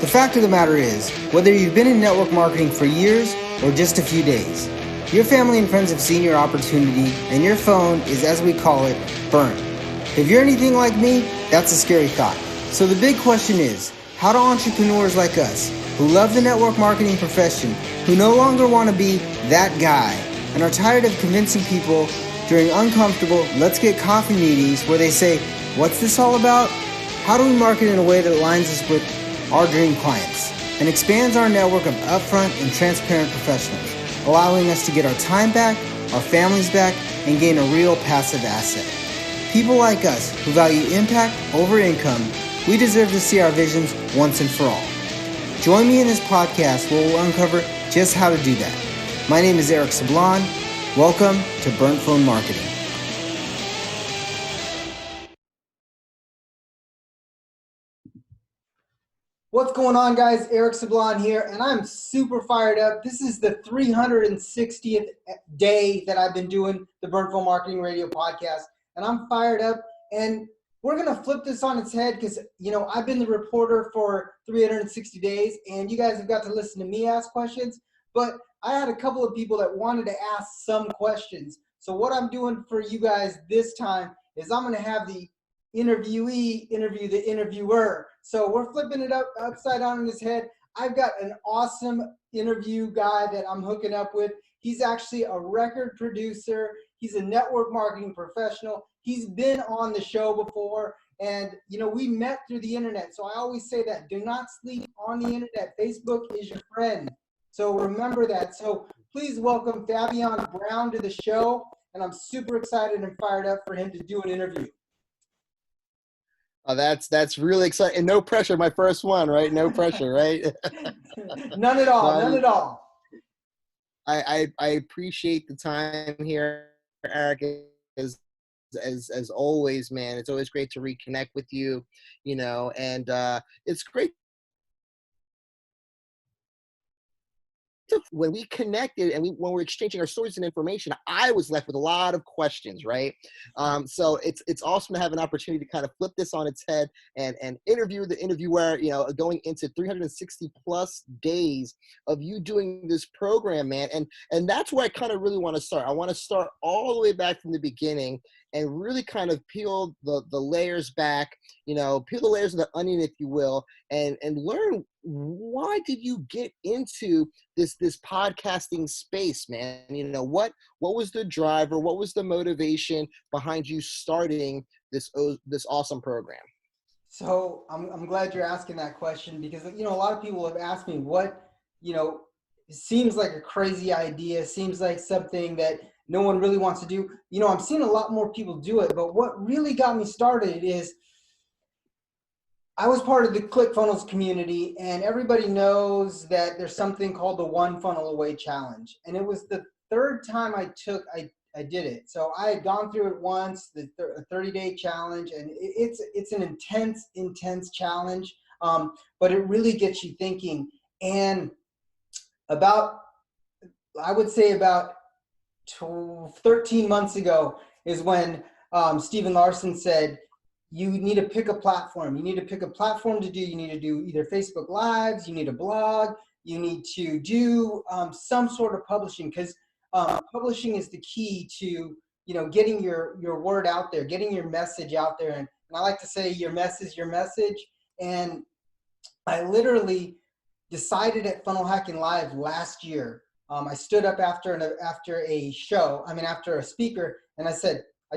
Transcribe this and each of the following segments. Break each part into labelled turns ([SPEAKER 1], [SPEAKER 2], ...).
[SPEAKER 1] The fact of the matter is, whether you've been in network marketing for years or just a few days, your family and friends have seen your opportunity and your phone is, as we call it, burnt. If you're anything like me, that's a scary thought. So the big question is, how do entrepreneurs like us, who love the network marketing profession, who no longer want to be that guy, and are tired of convincing people during uncomfortable let's get coffee meetings where they say, what's this all about? How do we market in a way that aligns us with our dream clients and expands our network of upfront and transparent professionals, allowing us to get our time back, our families back, and gain a real passive asset? People like us who value impact over income, we deserve to see our visions once and for all. Join me in this podcast where we'll uncover just how to do that. My name is Eric Sablon. Welcome to Burnt Phone Marketing. What's going on, guys? Eric Sablon here, and I'm super fired up. This is the 360th day that I've been doing the Burnt Phone Marketing Radio podcast, and I'm fired up. And we're going to flip this on its head because, I've been the reporter for 360 days, and you guys have got to listen to me ask questions. But I had a couple of people that wanted to ask some questions. So what I'm doing for you guys this time is I'm going to have the interviewee interview the interviewer. So we're flipping it upside down in his head. I've got an awesome interview guy that I'm hooking up with. He's actually a record producer. He's a network marketing professional. He's been on the show before. And, we met through the internet. So I always say that. Do not sleep on the internet. Facebook is your friend. So remember that. So please welcome Fabian Brown to the show. And I'm super excited and fired up for him to do an interview.
[SPEAKER 2] Oh, that's really exciting. And no pressure, my first one, right? No pressure, right?
[SPEAKER 1] None at all. None at all.
[SPEAKER 2] I appreciate the time here, Eric. As always, man. It's always great to reconnect with you, and it's great. When we connected and when we're exchanging our stories and information, I was left with a lot of questions, right? So it's awesome to have an opportunity to kind of flip this on its head and interview the interviewer, going into 360 plus days of you doing this program, man. And that's where I kind of really want to start. I want to start all the way back from the beginning and really kind of peel the layers back, peel the layers of the onion, if you will, and learn, why did you get into this podcasting space, man? What was the driver? What was the motivation behind you starting this awesome program?
[SPEAKER 1] So I'm glad you're asking that question because, a lot of people have asked me what, it seems like a crazy idea, seems like something that no one really wants to do. I'm seeing a lot more people do it, but what really got me started is I was part of the ClickFunnels community, and everybody knows that there's something called the One Funnel Away Challenge. And it was the third time I did it. So I had gone through it once, the 30-day challenge, and it's an intense challenge, but it really gets you thinking. And I would say about 13 months ago is when Stephen Larson said, you need to pick a platform. You need to pick a platform to do. You need to do either Facebook Lives, you need a blog, you need to do some sort of publishing, because publishing is the key to, getting your word out there, getting your message out there. And I like to say your message. And I literally decided at Funnel Hacking Live last year. I stood up after a speaker, and I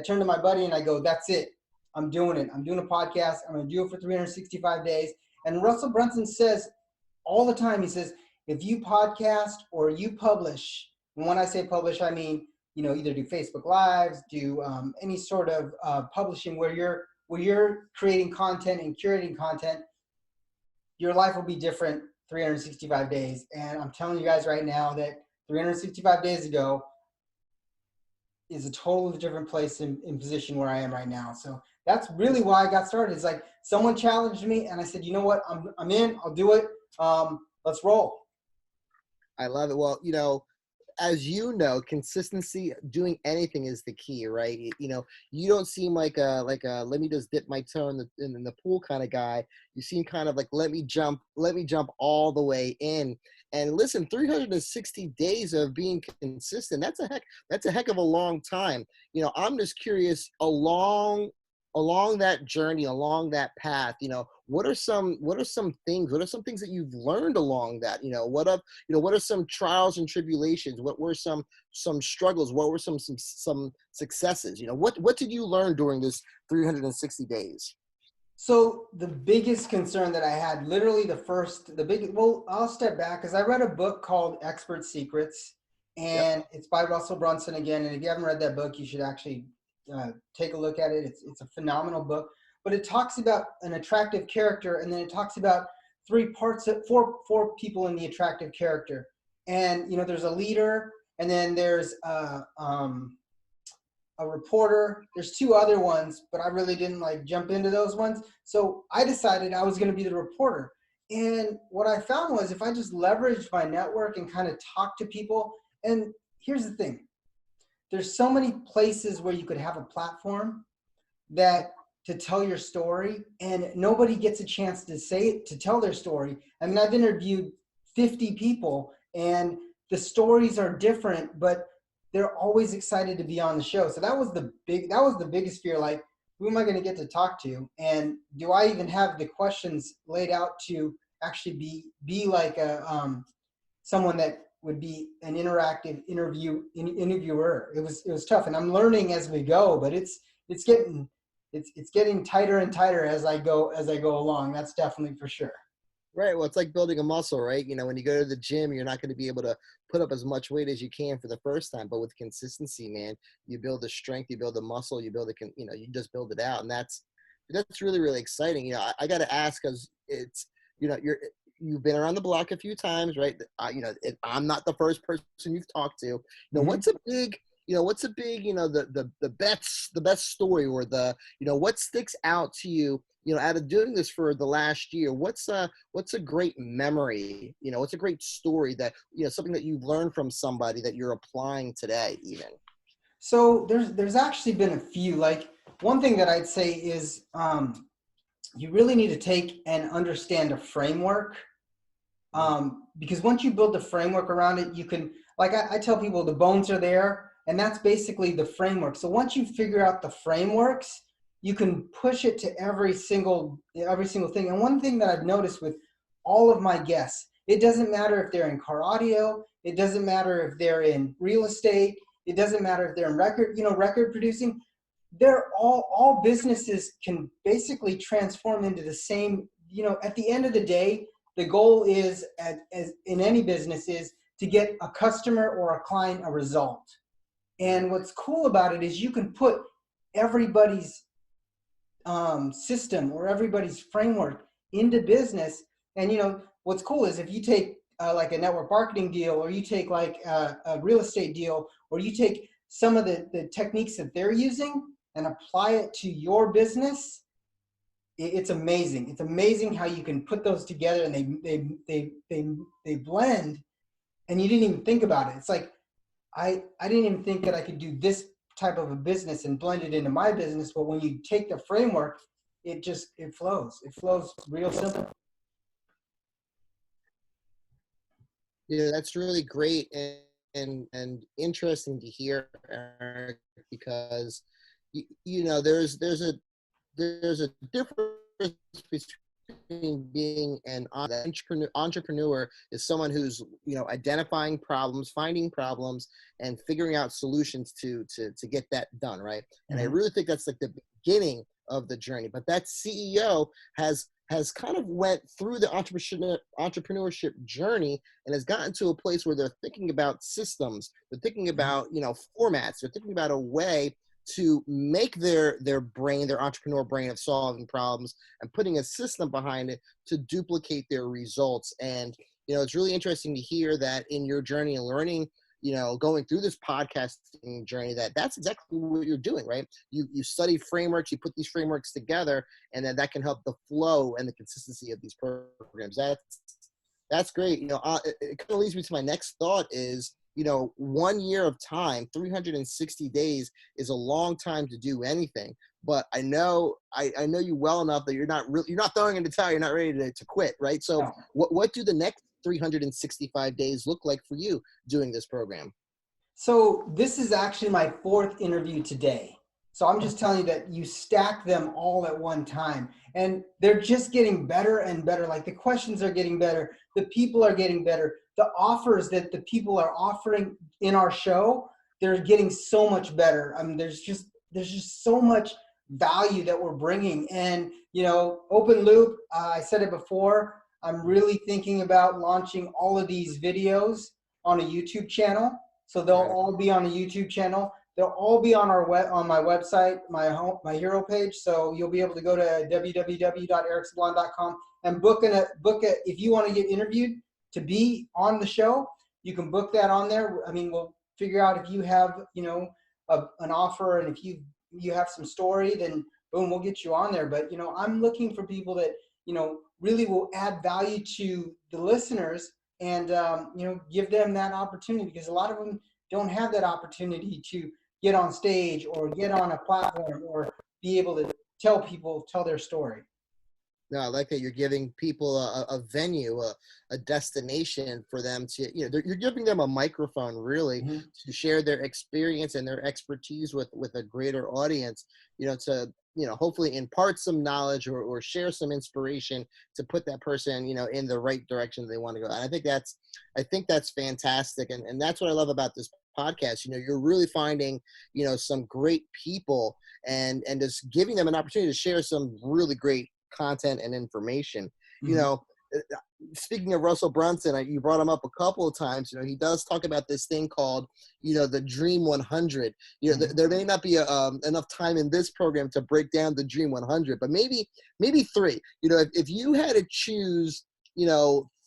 [SPEAKER 1] turned to my buddy and I go, that's it. I'm doing it. I'm doing a podcast. I'm going to do it for 365 days. And Russell Brunson says all the time, he says, if you podcast or you publish, and when I say publish, I mean, either do Facebook Lives, do any sort of publishing where you're creating content and curating content, your life will be different 365 days. And I'm telling you guys right now that 365 days ago is a totally different place in position where I am right now. So that's really why I got started. It's like someone challenged me and I said, you know what, I'm in, I'll do it. Let's roll.
[SPEAKER 2] I love it. Well, as you know, consistency, doing anything is the key, right? You know, you don't seem like a let me just dip my toe in the pool kind of guy. You seem kind of like let me jump all the way in. And listen, 360 days of being consistent, that's a heck of a long time. You know, I'm just curious, along that journey, along that path, you know, what are some things that you've learned along that? You know, what are some trials and tribulations? What were some struggles? What were some successes? You know, what did you learn during this 360 days?
[SPEAKER 1] So the biggest concern that I had, literally well, I'll step back because I read a book called Expert Secrets,
[SPEAKER 2] Yep.
[SPEAKER 1] and it's by Russell Brunson again. And if you haven't read that book, you should actually take a look at it. It's a phenomenal book, but it talks about an attractive character, and then it talks about four people in the attractive character. And, you know, there's a leader, and then there's a reporter. There's two other ones, but I really didn't like jump into those ones. So I decided I was going to be the reporter. And what I found was if I just leveraged my network and kind of talk to people, and here's the thing, there's so many places where you could have a platform that to tell your story, and nobody gets a chance to tell their story. I mean, I've interviewed 50 people and the stories are different, but they're always excited to be on the show. So that was the biggest fear. Like, who am I going to get to talk to? And do I even have the questions laid out to actually be like someone that would be an interactive interviewer? It was tough, and I'm learning as we go, but it's getting tighter and tighter as I go along. That's definitely for sure.
[SPEAKER 2] Right. Well, it's like building a muscle, right? You know, when you go to the gym, you're not going to be able to put up as much weight as you can for the first time, but with consistency, man, you build the strength, you build the muscle, you just build it out, and that's really, really exciting. You know, I got to ask because it's, you know, you've been around the block a few times, right? I'm not the first person you've talked to. You know,
[SPEAKER 1] Mm-hmm.
[SPEAKER 2] what's a big, the best story, or what sticks out to you, out of doing this for the last year? What's a great memory? What's a great story that, something that you've learned from somebody that you're applying today even?
[SPEAKER 1] So there's actually been a few. Like, one thing that I'd say is you really need to take and understand a framework, because once you build the framework around it, you can, like I tell people, the bones are there, and that's basically the framework. So once you figure out the frameworks, you can push it to every single thing. And one thing that I've noticed with all of my guests, it doesn't matter if they're in car audio, it doesn't matter if they're in real estate, it doesn't matter if they're in record producing. They're all businesses can basically transform into the same, at the end of the day, the goal is, as in any business, is to get a customer or a client a result. And what's cool about it is you can put everybody's system or everybody's framework into business. And what's cool is if you take like a network marketing deal, or you take like a real estate deal, or you take some of the techniques that they're using and apply it to your business, it's amazing. It's amazing how you can put those together and they blend, and you didn't even think about it. It's like I didn't even think that I could do this type of a business and blend it into my business. But when you take the framework, it flows. It flows real simple.
[SPEAKER 2] Yeah, that's really great and interesting to hear, Eric, because there's a difference between being an entrepreneur is someone who's identifying problems, finding problems, and figuring out solutions to get that done, right? And I really think that's like the beginning of the journey. But that CEO has kind of went through the entrepreneurship journey and has gotten to a place where they're thinking about systems, they're thinking about formats, they're thinking about a way to make their entrepreneur brain of solving problems and putting a system behind it to duplicate their results. And it's really interesting to hear that in your journey and learning, going through this podcasting journey, that's exactly what you're doing, right? You study frameworks, you put these frameworks together, and then that can help the flow and the consistency of these programs. That's great. It kind of leads me to my next thought is, 1 year of time, 360 days is a long time to do anything. But I know you well enough that you're not throwing in the towel. You're not ready to quit, right? So
[SPEAKER 1] No.
[SPEAKER 2] what do the next 365 days look like for you doing this program?
[SPEAKER 1] So this is actually my fourth interview today. So I'm just telling you that you stack them all at one time, and they're just getting better and better. Like the questions are getting better. The people are getting better. The offers that the people are offering in our show, they're getting so much better. I mean, there's just so much value that we're bringing. And, open loop, I said it before, I'm really thinking about launching all of these videos on a YouTube channel. So they'll
[SPEAKER 2] Right.
[SPEAKER 1] all be on a YouTube channel. They'll all be on on my website, my hero page. So you'll be able to go to www.ericsablon.com and book if you want to get interviewed to be on the show, you can book that on there. I mean, we'll figure out if you have, an offer, and if you have some story, then boom, we'll get you on there. But, I'm looking for people that, really will add value to the listeners and, give them that opportunity, because a lot of them don't have that opportunity to get on stage or get on a platform or be able to tell their story.
[SPEAKER 2] No, I like that you're giving people a venue, a destination for them to, you're giving them a microphone really
[SPEAKER 1] Mm-hmm.
[SPEAKER 2] to share their experience and their expertise with a greater audience, to, hopefully impart some knowledge or share some inspiration to put that person, in the right direction they want to go. And I think that's fantastic. And that's what I love about this podcast. You're really finding, some great people and just giving them an opportunity to share some really great content and information.
[SPEAKER 1] Mm-hmm.
[SPEAKER 2] Speaking of Russell Brunson, you brought him up a couple of times. He does talk about this thing called, the Dream 100.
[SPEAKER 1] Mm-hmm.
[SPEAKER 2] There may not be enough time in this program to break down the Dream 100, but maybe three. If you had to choose,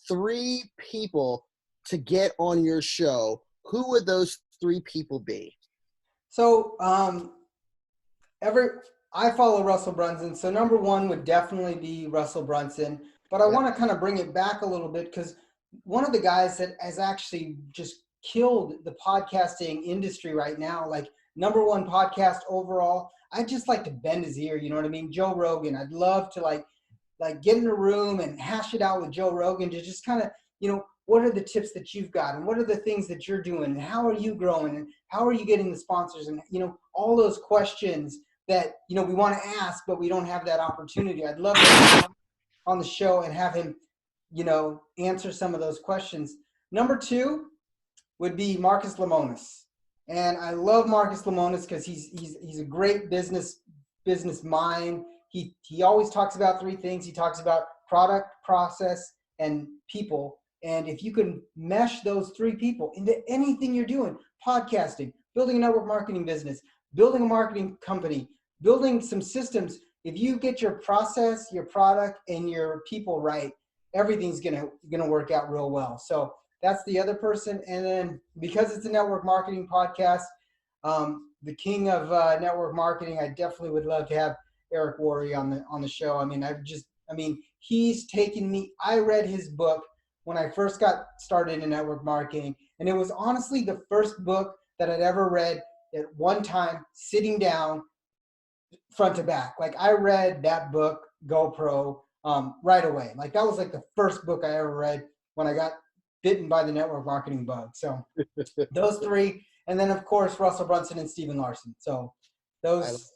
[SPEAKER 2] three people to get on your show, who would those three people be?
[SPEAKER 1] So, I follow Russell Brunson. So number one would definitely be Russell Brunson. But I
[SPEAKER 2] Yep.
[SPEAKER 1] want to kind of bring it back a little bit, because one of the guys that has actually just killed the podcasting industry right now, like number one podcast overall, I'd just like to bend his ear. You know what I mean? Joe Rogan. I'd love to like get in a room and hash it out with Joe Rogan to just kind of, what are the tips that you've got, and what are the things that you're doing, and how are you growing, and how are you getting the sponsors, and, all those questions that, we want to ask, but we don't have that opportunity. I'd love to have him on the show and have him, answer some of those questions. Number two would be Marcus Lemonis. And I love Marcus Lemonis because he's a great business mind. He always talks about three things. He talks about product, process, and people. And if you can mesh those three people into anything you're doing, podcasting, building a network marketing business, building a marketing company, building some systems, if you get your process, your product, and your people right, everything's gonna work out real well. So that's the other person. And then because it's a network marketing podcast, the king of network marketing, I definitely would love to have Eric Worre on the show. I mean, he's taken me. I read his book when I first got started in network marketing, and it was honestly the first book that I'd ever read at one time, sitting down, front to back. Like I read that book, GoPro, right away. Like that was like the first book I ever read when I got bitten by the network marketing bug. So those three, and then of course Russell Brunson and Stephen Larson. So those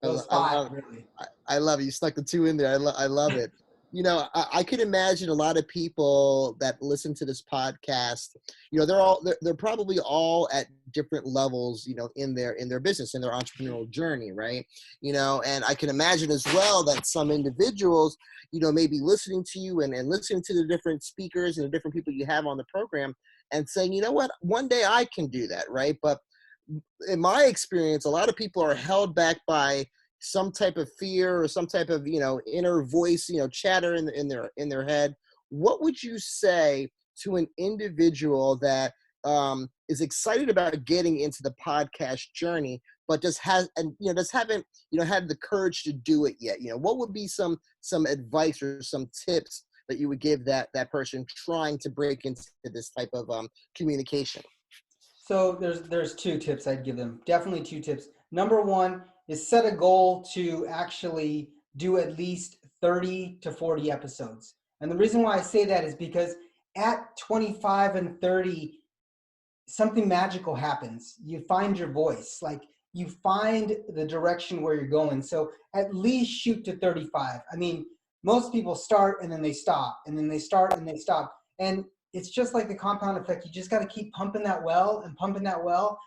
[SPEAKER 1] five really.
[SPEAKER 2] I love it. You stuck the two in there. I love it. I could imagine a lot of people that listen to this podcast, they're probably all at different levels, in their business, in their entrepreneurial journey. Right. And I can imagine as well that some individuals, may be listening to you and listening to the different speakers and the different people you have on the program and saying, you know what, one day I can do that. Right. But in my experience, a lot of people are held back by some type of fear or some type of, inner voice, chatter in their head. What would you say to an individual that is excited about getting into the podcast journey, but just haven't, had the courage to do it yet? What would be some advice or some tips that you would give that person trying to break into this type of communication?
[SPEAKER 1] So there's two tips I'd give them. Definitely two tips. Number one is set a goal to actually do at least 30 to 40 episodes. And the reason why I say that is because at 25 and 30, something magical happens. You find your voice, like you find the direction where you're going. So at least shoot to 35. I mean, most people start and then they stop, and then they start and they stop. And it's just like the compound effect. You just got to keep pumping that well and pumping that well.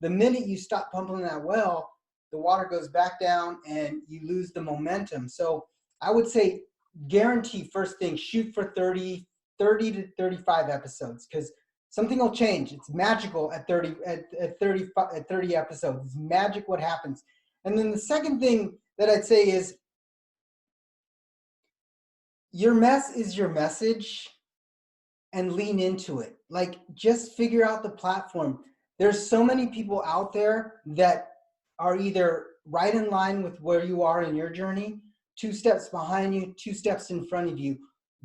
[SPEAKER 1] The minute you stop pumping that well, the water goes back down and you lose the momentum. So I would say guarantee first thing, shoot for 30 to 35 episodes, because something will change. It's magical at 30 episodes. It's magic what happens. And then the second thing that I'd say is your mess is your message, and lean into it. Like, just figure out the platform. There's so many people out there that are either right in line with where you are in your journey, 2 steps behind you, 2 steps in front of you.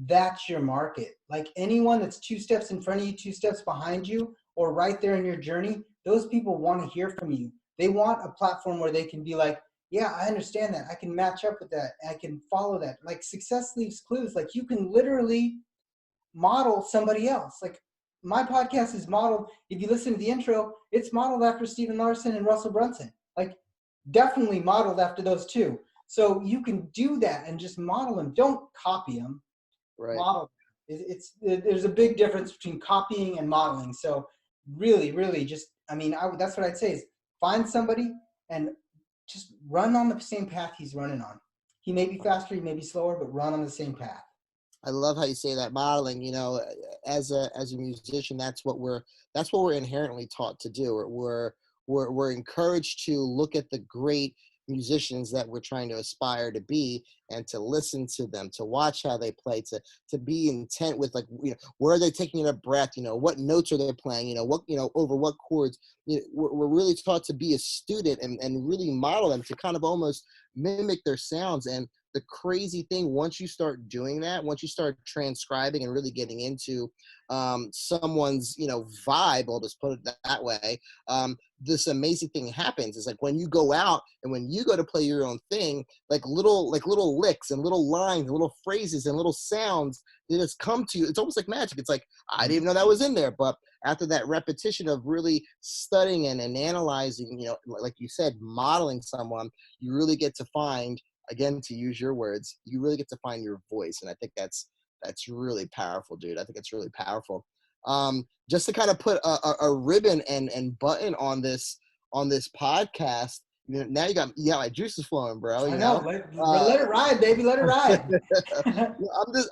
[SPEAKER 1] That's your market. Like, anyone that's 2 steps in front of you, 2 steps behind you, or right there in your journey, those people want to hear from you. They want a platform where they can be like, yeah, I understand that. I can match up with that. I can follow that. Like, success leaves clues. Like, you can literally model somebody else. Like, my podcast is modeled, if you listen to the intro, it's modeled after Stephen Larson and Russell Brunson. Like, definitely modeled after those two. So you can do that and just model them. Don't copy them.
[SPEAKER 2] Right.
[SPEAKER 1] Model. There's a big difference between copying and modeling. So really just, I mean, that's what I'd say is find somebody and just run on the same path he's running on. He may be faster, he may be slower, but run on the same path.
[SPEAKER 2] I love how you say that, modeling. You know, as a musician, that's what we're inherently taught to do. We're encouraged to look at the great musicians that we're trying to aspire to be, and to listen to them, to watch how they play, to be intent with, like, you know, where are they taking a breath, you know, what notes are they playing, you know, what, you know, over what chords. You know, we're really taught to be a student and really model them, to kind of almost mimic their sounds. And the crazy thing, once you start doing that, once you start transcribing and really getting into someone's, you know, vibe, I'll just put it that way, this amazing thing happens. Is like, when you go out and when you go to play your own thing, like little licks and little lines and little phrases and little sounds, they just come to you. It's almost like magic. It's like, I didn't even know that was in there. But after that repetition of really studying and analyzing, you know, like you said, modeling someone, you really get to find, again, to use your words, you really get to find your voice. And I think that's really powerful, dude. I think it's really powerful. Just to kind of put a ribbon and button on this podcast, you know, now you got my juices flowing, bro.
[SPEAKER 1] I know. Let it ride, baby. Let it ride.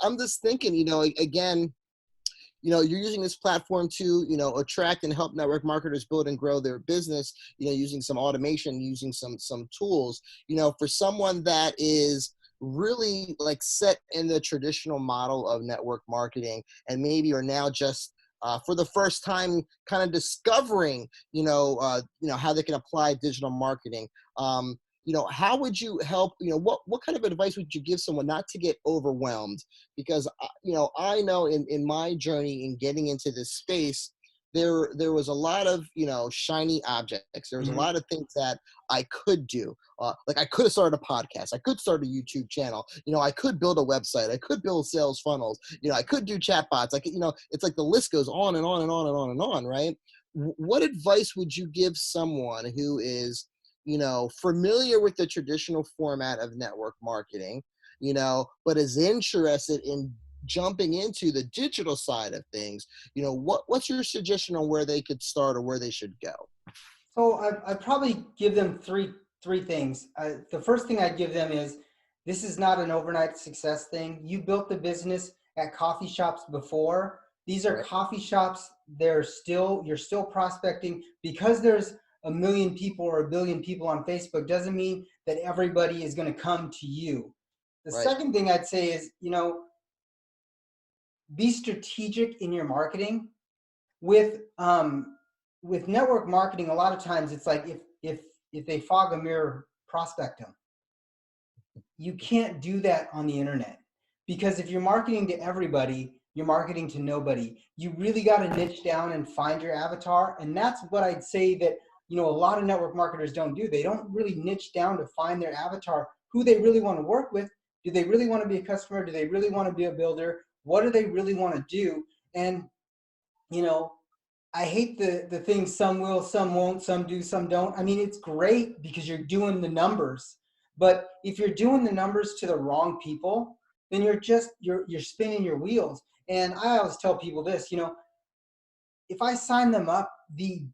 [SPEAKER 2] I'm just thinking, you know, again, you know, you're using this platform to, you know, attract and help network marketers build and grow their business, you know, using some automation, using some tools, you know, for someone that is really like set in the traditional model of network marketing, and maybe are now just for the first time kind of discovering, you know, how they can apply digital marketing. You know, how would you help, you know, what kind of advice would you give someone not to get overwhelmed? Because, you know, I know in my journey in getting into this space, there was a lot of, you know, shiny objects. There was a lot of things that I could do. Like, I could have started a podcast. I could start a YouTube channel. You know, I could build a website. I could build sales funnels. You know, I could do chatbots. Like, you know, it's like the list goes on and on and on and on and on, right? What advice would you give someone who is, you know, familiar with the traditional format of network marketing, you know, but is interested in jumping into the digital side of things? You know, what's your suggestion on where they could start or where they should go?
[SPEAKER 1] So I'd probably give them three things. The first thing I'd give them is, this is not an overnight success thing. You built the business at coffee shops before. These are coffee shops. You're still prospecting. Because there's a million people or a billion people on Facebook doesn't mean that everybody is going to come to you. The second thing I'd say is, you know, be strategic in your marketing. With network marketing, a lot of times it's like, if they fog a mirror, prospect them. You can't do that on the internet, because if you're marketing to everybody, you're marketing to nobody. You really got to niche down and find your avatar. And that's what I'd say that, a lot of network marketers don't do. They don't really niche down to find their avatar, who they really want to work with. Do they really want to be a customer? Do they really want to be a builder? What do they really want to do? And, I hate the thing, some will, some won't, some do, some don't. I mean, it's great because you're doing the numbers. But if you're doing the numbers to the wrong people, then you're spinning your wheels. And I always tell people this, if I sign them up, the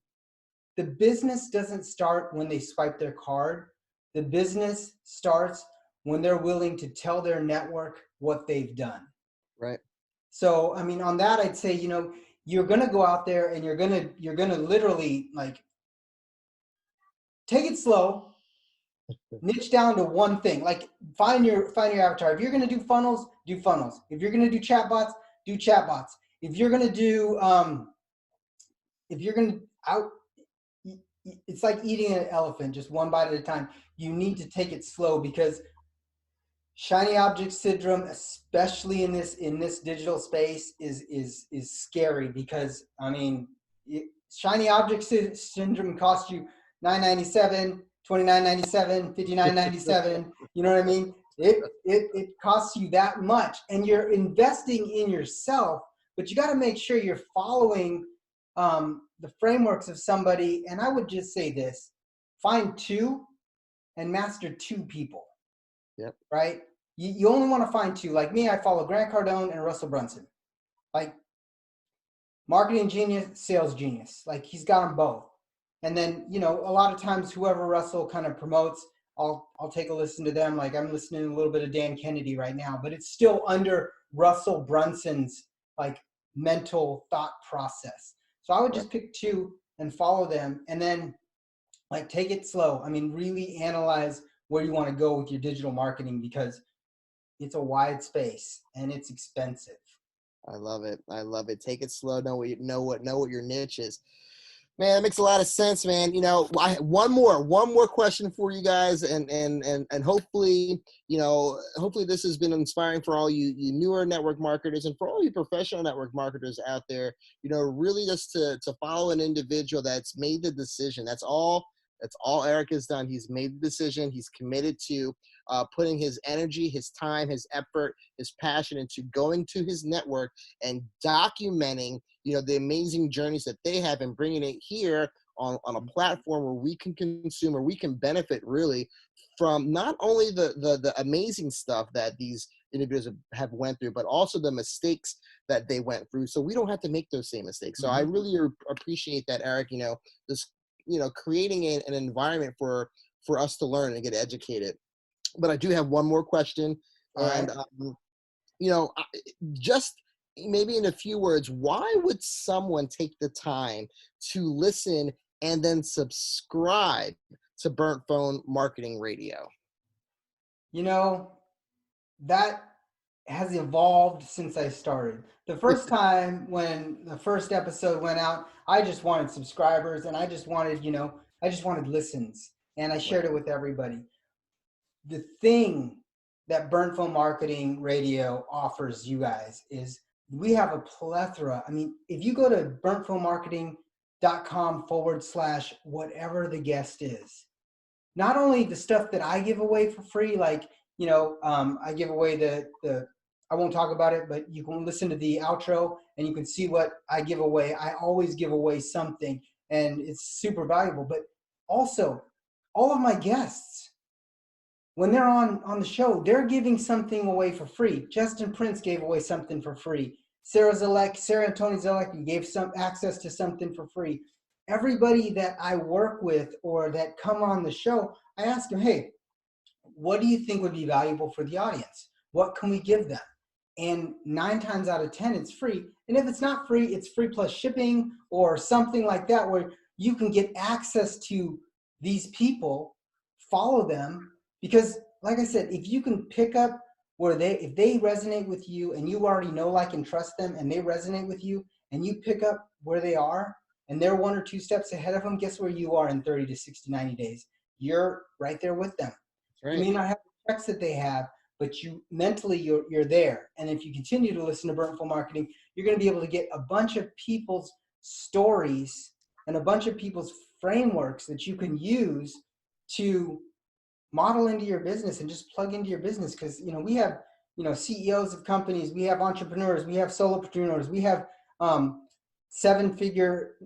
[SPEAKER 1] business doesn't start when they swipe their card. The business starts when they're willing to tell their network what they've done.
[SPEAKER 2] Right.
[SPEAKER 1] So, I mean, on that, I'd say, you're going to go out there and you're going to literally take it slow, niche down to one thing, like find your avatar. If you're going to do funnels, do funnels. If you're going to do chatbots, do chatbots. If you're going to do, it's like eating an elephant, just one bite at a time. You need to take it slow because shiny object syndrome, especially in this digital space, is scary because, I mean, shiny object syndrome costs you $9.97, $29.97, $59.97. You know what I mean? It costs you that much, and you're investing in yourself, but you got to make sure you're following the frameworks of somebody. And I would just say this: find two and master two people.
[SPEAKER 2] Yep.
[SPEAKER 1] Right? You only want to find two. Like me, I follow Grant Cardone and Russell Brunson. Like, marketing genius, sales genius. Like, he's got them both. And then, a lot of times whoever Russell kind of promotes, I'll take a listen to them. Like, I'm listening to a little bit of Dan Kennedy right now, but it's still under Russell Brunson's mental thought process. So I would just pick two and follow them, and then take it slow. I mean, really analyze where you want to go with your digital marketing, because it's a wide space and it's expensive.
[SPEAKER 2] I love it. I love it. Take it slow. Know what your niche is. Man, that makes a lot of sense, man. One more question for you guys, and hopefully, hopefully this has been inspiring for all you newer network marketers and for all you professional network marketers out there. Really just to follow an individual that's made the decision. That's all Eric has done. He's made the decision. He's committed to putting his energy, his time, his effort, his passion into going to his network and documenting, the amazing journeys that they have and bringing it here on a platform where we can consume, or we can benefit really from not only the amazing stuff that these individuals have went through, but also the mistakes that they went through, so we don't have to make those same mistakes. So I really appreciate that, Eric, this creating an environment for us to learn and get educated. But I do have one more question. And, just maybe in a few words, why would someone take the time to listen and then subscribe to Burnt Phone Marketing Radio?
[SPEAKER 1] That has evolved since I started. The first time when the first episode went out, I just wanted subscribers, and I just wanted listens, and I shared it with everybody. The thing that Burnt Phone Marketing Radio offers you guys is we have a plethora. I mean, if you go to burntphonemarketing.com/whatever the guest is, not only the stuff that I give away for free, I give away I won't talk about it, but you can listen to the outro and you can see what I give away. I always give away something, and it's super valuable. But also, all of my guests, when they're on the show, they're giving something away for free. Justin Prince gave away something for free. Sarah and Tony Zelecki gave some access to something for free. Everybody that I work with or that come on the show, I ask them, hey, what do you think would be valuable for the audience? What can we give them? And 9 times out of 10, it's free. And if it's not free, it's free plus shipping or something like that, where you can get access to these people, follow them. Because like I said, if you can pick up if they resonate with you and you already know, like, and trust them, and they resonate with you, and you pick up where they are and they're 1 or 2 steps ahead of them, guess where you are in 30 to 60, 90 days? You're right there with them.
[SPEAKER 2] Right.
[SPEAKER 1] You may not have the checks that they have, but you mentally you're there. And if you continue to listen to Burnt Full Marketing, you're going to be able to get a bunch of people's stories and a bunch of people's frameworks that you can use to model into your business and just plug into your business. Because we have CEOs of companies, we have entrepreneurs, we have solopreneurs, we have 7-figure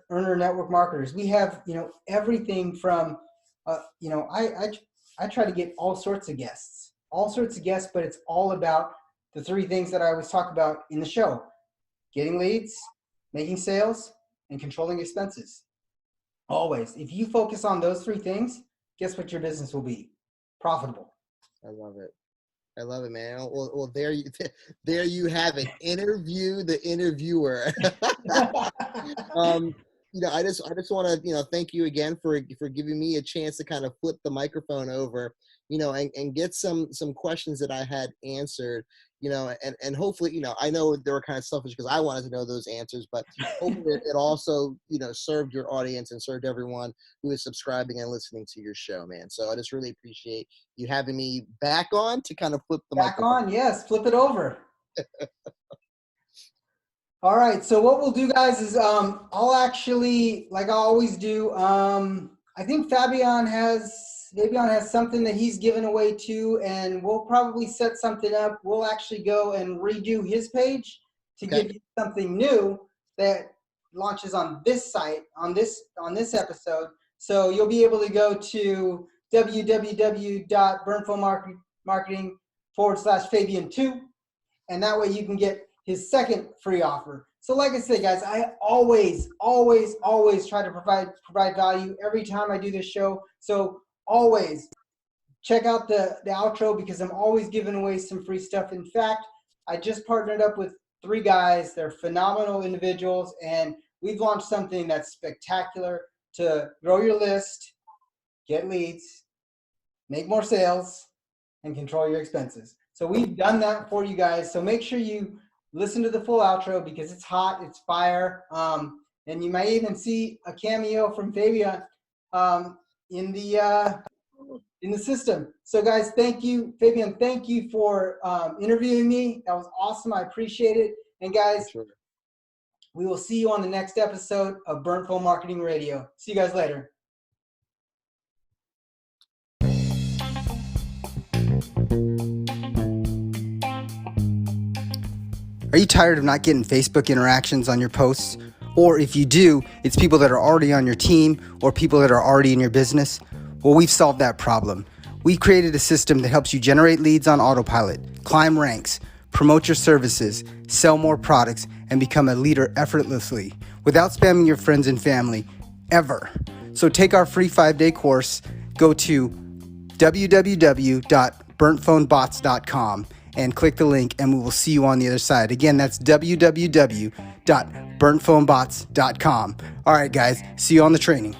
[SPEAKER 1] earner network marketers, we have everything from I try to get all sorts of guests, but it's all about the 3 things that I always talk about in the show: getting leads, making sales, and controlling expenses. Always. If you focus on those 3 things, guess what your business will be? Profitable.
[SPEAKER 2] I love it. I love it, man. Well, there you have it. Interview the interviewer. I just want to, thank you again for giving me a chance to kind of flip the microphone over, and get some questions that I had answered, and hopefully, I know they were kind of selfish because I wanted to know those answers, but hopefully it also, served your audience and served everyone who is subscribing and listening to your show, man. So I just really appreciate you having me back on to kind of flip the microphone.
[SPEAKER 1] Yes, flip it over. All right, so what we'll do, guys, is I'll actually, like I always do, I think Fabian has something that he's given away too, and we'll probably set something up. We'll actually go and redo his page to give you something new that launches on this site, on this episode. So you'll be able to go to www.burnfullmarketing/Fabian2, and that way you can get his second free offer. So like I said, guys, I always try to provide value every time I do this show. So always check out the outro, because I'm always giving away some free stuff. In fact, I just partnered up with 3 guys. They're phenomenal individuals, and we've launched something that's spectacular to grow your list, get leads, make more sales, and control your expenses. So we've done that for you guys. So make sure you listen to the full outro, because it's hot, it's fire, and you might even see a cameo from Fabian in the system. So guys, thank you, Fabian. Thank you for interviewing me. That was awesome. I appreciate it. And guys, we will see you on the next episode of Burnt Full Marketing Radio. See you guys later. Are you tired of not getting Facebook interactions on your posts? Or if you do, it's people that are already on your team or people that are already in your business? Well, we've solved that problem. We created a system that helps you generate leads on autopilot, climb ranks, promote your services, sell more products, and become a leader effortlessly without spamming your friends and family, ever. So take our free 5-day course, go to www.burntphonebots.com and click the link, and we will see you on the other side. Again, that's www.burntphonebots.com. All right, guys, see you on the training.